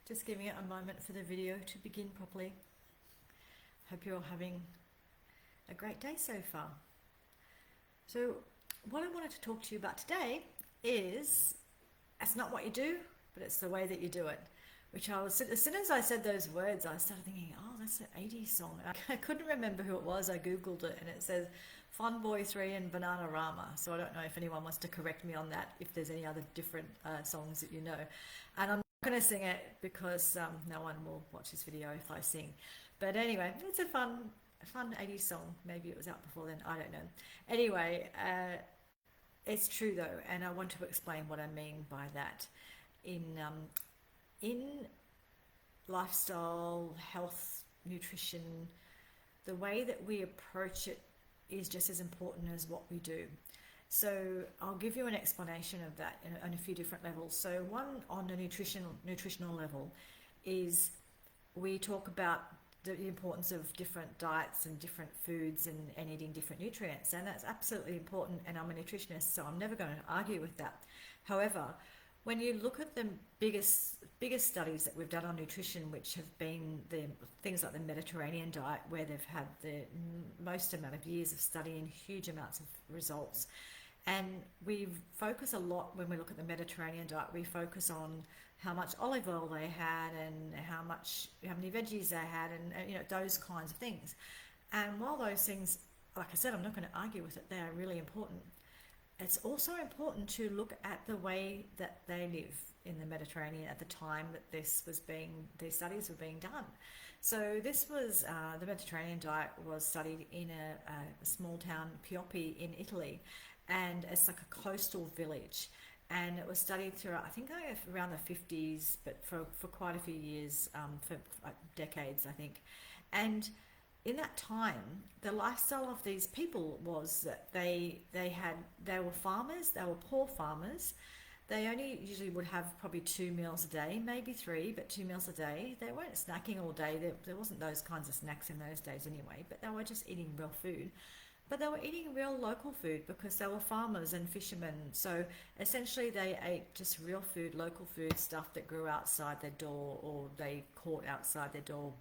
Just giving it a moment for the video to begin properly. Hope you're all having a great day so far. So what I wanted to talk to you about today is, it's not what you do, but it's the way that you do it. Which I was, as soon as I said those words, I started thinking, oh, that's an 80s song. I couldn't remember who it was. I Googled it and it says Fun Boy 3 and Bananarama. So I don't know if anyone wants to correct me on that, if there's any other different songs that you know. And I'm not going to sing it because no one will watch this video if I sing. But anyway, it's a fun 80s song. Maybe it was out before then. I don't know. Anyway, it's true though, and I want to explain what I mean by that. In lifestyle, health, nutrition, the way that we approach it is just as important as what we do. So I'll give you an explanation of that on a few different levels. So one, on the nutritional level, is we talk about the importance of different diets and different foods and eating different nutrients, and that's absolutely important, and I'm a nutritionist, so I'm never going to argue with that. However, when you look at the biggest studies that we've done on nutrition, which have been the things like the Mediterranean diet, where they've had the most amount of years of studying, huge amounts of results, and we focus a lot, when we look at the Mediterranean diet, we focus on how much olive oil they had and how many veggies they had, and those kinds of things. And while those things, like I said, I'm not going to argue with it, they are really important. It's also important to look at the way that they live in the Mediterranean at the time that these studies were being done. So this was, the Mediterranean diet was studied in a small town, Pioppi in Italy, and it's like a coastal village. And it was studied throughout, I think around the 50s, but for quite a few years, for decades, I think. And in that time, the lifestyle of these people was that they were farmers, they were poor farmers. They only usually would have probably 2 meals a day, maybe 3, but 2 meals a day. They weren't snacking all day. There wasn't those kinds of snacks in those days anyway, but they were just eating real food. But they were eating real local food because they were farmers and fishermen. So essentially they ate just real food, local food, stuff that grew outside their door or they caught outside their door.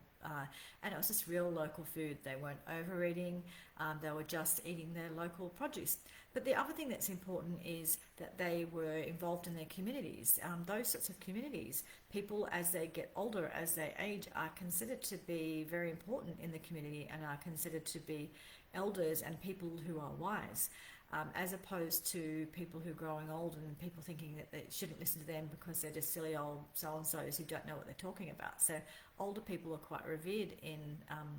And it was just real local food. They weren't overeating. They were just eating their local produce. But the other thing that's important is that they were involved in their communities. Those sorts of communities, people as they get older, as they age, are considered to be very important in the community and are considered to be elders and people who are wise, as opposed to people who are growing old and people thinking that they shouldn't listen to them because they're just silly old so-and-sos who don't know what they're talking about. So older people are quite revered in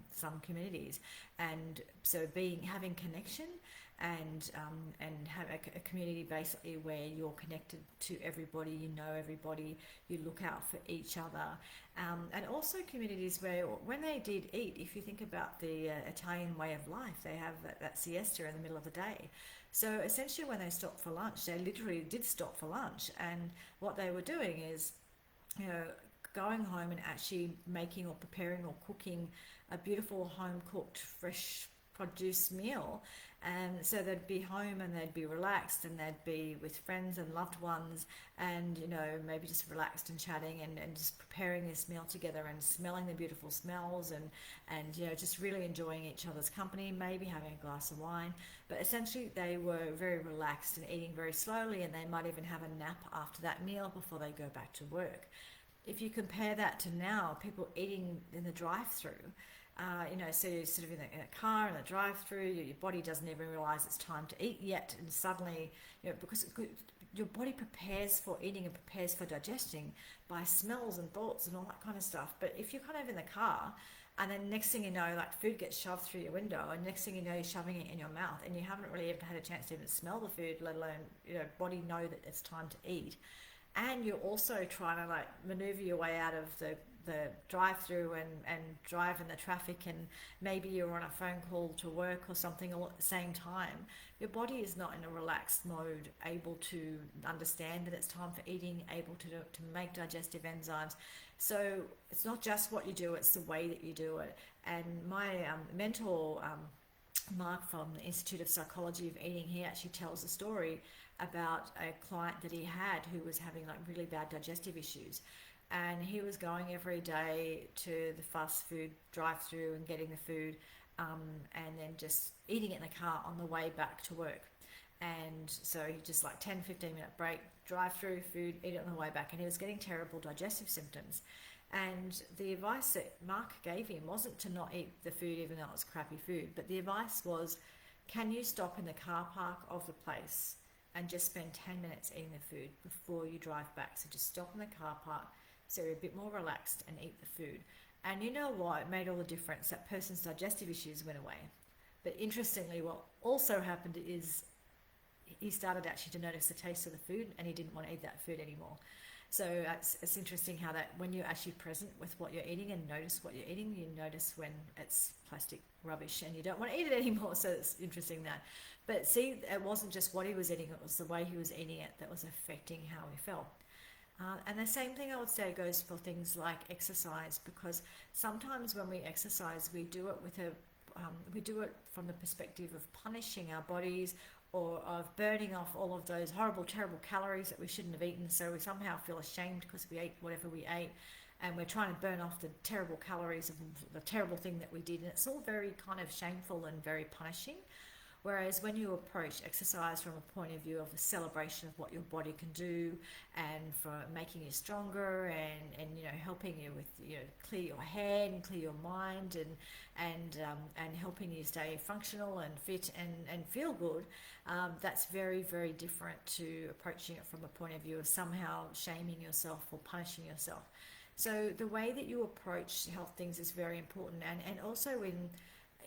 some communities, and so having connection and have a community basically where you're connected to everybody, you know everybody, you look out for each other, and also communities where when they did eat, if you think about the Italian way of life, they have that siesta in the middle of the day. So essentially when they stopped for lunch, they literally did stop for lunch, and what they were doing is, going home and actually making or preparing or cooking a beautiful home cooked fresh produce meal. And so they'd be home and they'd be relaxed and they'd be with friends and loved ones, and maybe just relaxed and chatting and just preparing this meal together and smelling the beautiful smells and just really enjoying each other's company, maybe having a glass of wine. But essentially they were very relaxed and eating very slowly, and they might even have a nap after that meal before they go back to work. If you compare that to now, people eating in the drive-through, so you're sort of in a car in a drive-through, your body doesn't even realize it's time to eat yet, and suddenly, because your body prepares for eating and prepares for digesting by smells and thoughts and all that kind of stuff. But if you're kind of in the car, and then next thing you know, like food gets shoved through your window, and next thing you know, you're shoving it in your mouth, and you haven't really even had a chance to even smell the food, let alone body know that it's time to eat. And you're also trying to maneuver your way out of the drive-through and drive in the traffic, and maybe you're on a phone call to work or something all at the same time. Your body is not in a relaxed mode, able to understand that it's time for eating, able to make digestive enzymes. So it's not just what you do, it's the way that you do it. And my mentor, Mark from the Institute of Psychology of Eating, he actually tells a story about a client that he had who was having really bad digestive issues. and he was going every day to the fast food drive-through and getting the food, and then just eating it in the car on the way back to work. And so he just like 10-15 minute break, drive through food, eat it on the way back, and he was getting terrible digestive symptoms. And the advice that Mark gave him wasn't to not eat the food even though it was crappy food, but the advice was, can you stop in the car park of the place and just spend 10 minutes eating the food before you drive back? So just stop in the car park so you're a bit more relaxed and eat the food. And you know what? It made all the difference. That person's digestive issues went away. But interestingly, what also happened is he started actually to notice the taste of the food, and he didn't want to eat that food anymore. So it's interesting how that when you're actually present with what you're eating and notice what you're eating, you notice when it's plastic rubbish and you don't want to eat it anymore. So it's interesting that. But see, it wasn't just what he was eating, it was the way he was eating it that was affecting how he felt. And the same thing I would say goes for things like exercise, because sometimes when we exercise, we do it with we do it from the perspective of punishing our bodies, or of burning off all of those horrible, terrible calories that we shouldn't have eaten. So we somehow feel ashamed because we ate whatever we ate, and we're trying to burn off the terrible calories of the terrible thing that we did. And it's all very kind of shameful and very punishing. Whereas when you approach exercise from a point of view of a celebration of what your body can do, and for making you stronger, and helping you with clear your head and clear your mind, and helping you stay functional and fit and feel good, that's very, very different to approaching it from a point of view of somehow shaming yourself or punishing yourself. So the way that you approach health things is very important, and also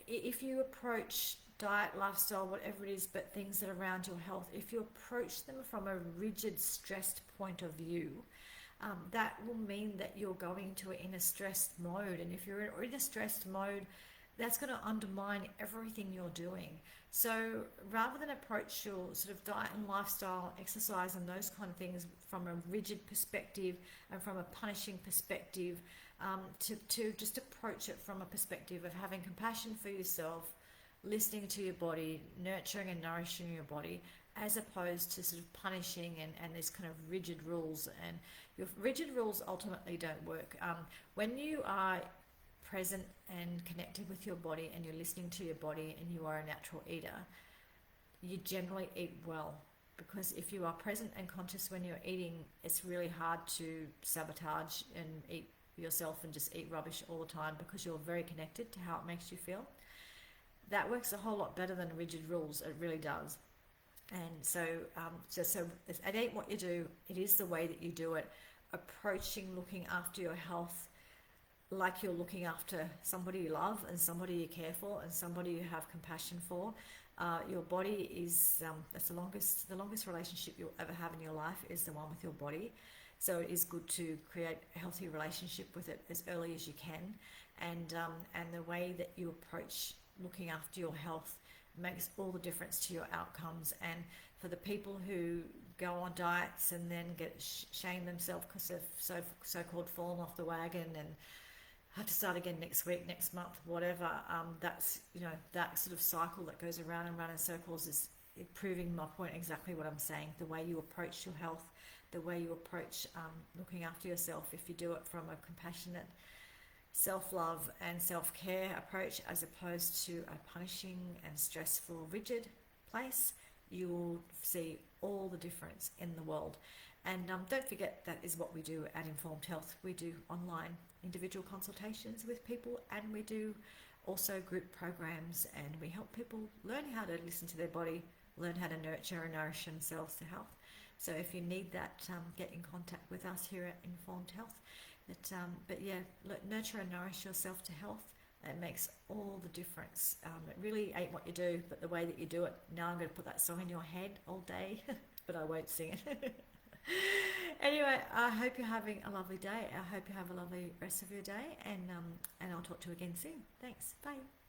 if you approach diet, lifestyle, whatever it is, but things that are around your health, if you approach them from a rigid, stressed point of view, that will mean that you're going into it in a stressed mode. And if you're in a stressed mode, that's going to undermine everything you're doing. So rather than approach your sort of diet and lifestyle, exercise and those kind of things from a rigid perspective and from a punishing perspective, to just approach it from a perspective of having compassion for yourself, listening to your body, nurturing and nourishing your body, as opposed to sort of punishing and these kind of rigid rules. And your rigid rules ultimately don't work. When you are present and connected with your body, and you're listening to your body, and you are a natural eater, you generally eat well. Because if you are present and conscious when you're eating, it's really hard to sabotage and eat yourself and just eat rubbish all the time, because you're very connected to how it makes you feel. That works a whole lot better than rigid rules. It really does. And so it ain't what you do, it is the way that you do it. Approaching looking after your health like you're looking after somebody you love, and somebody you care for, and somebody you have compassion for. Your body is that's the longest relationship you'll ever have in your life is the one with your body. So it is good to create a healthy relationship with it as early as you can, and the way that you approach looking after your health makes all the difference to your outcomes. And for the people who go on diets and then get shame themselves because they've so-called fallen off the wagon and have to start again next week, next month, whatever, that's that sort of cycle that goes around and around in circles is proving my point exactly what I'm saying. The way you approach your health, the way you approach looking after yourself, if you do it from a compassionate self-love and self-care approach, as opposed to a punishing and stressful, rigid place, you will see all the difference in the world. And don't forget, that is what we do at Informed Health. We do online individual consultations with people, and we do also group programs, and we help people learn how to listen to their body, learn how to nurture and nourish themselves to health. So if you need that, get in contact with us here at Informed Health. But yeah, nurture and nourish yourself to health. It makes all the difference. It really ain't what you do, but the way that you do it. Now I'm going to put that song in your head all day, but I won't sing it. Anyway, I hope you're having a lovely day. I hope you have a lovely rest of your day, and I'll talk to you again soon. Thanks. Bye.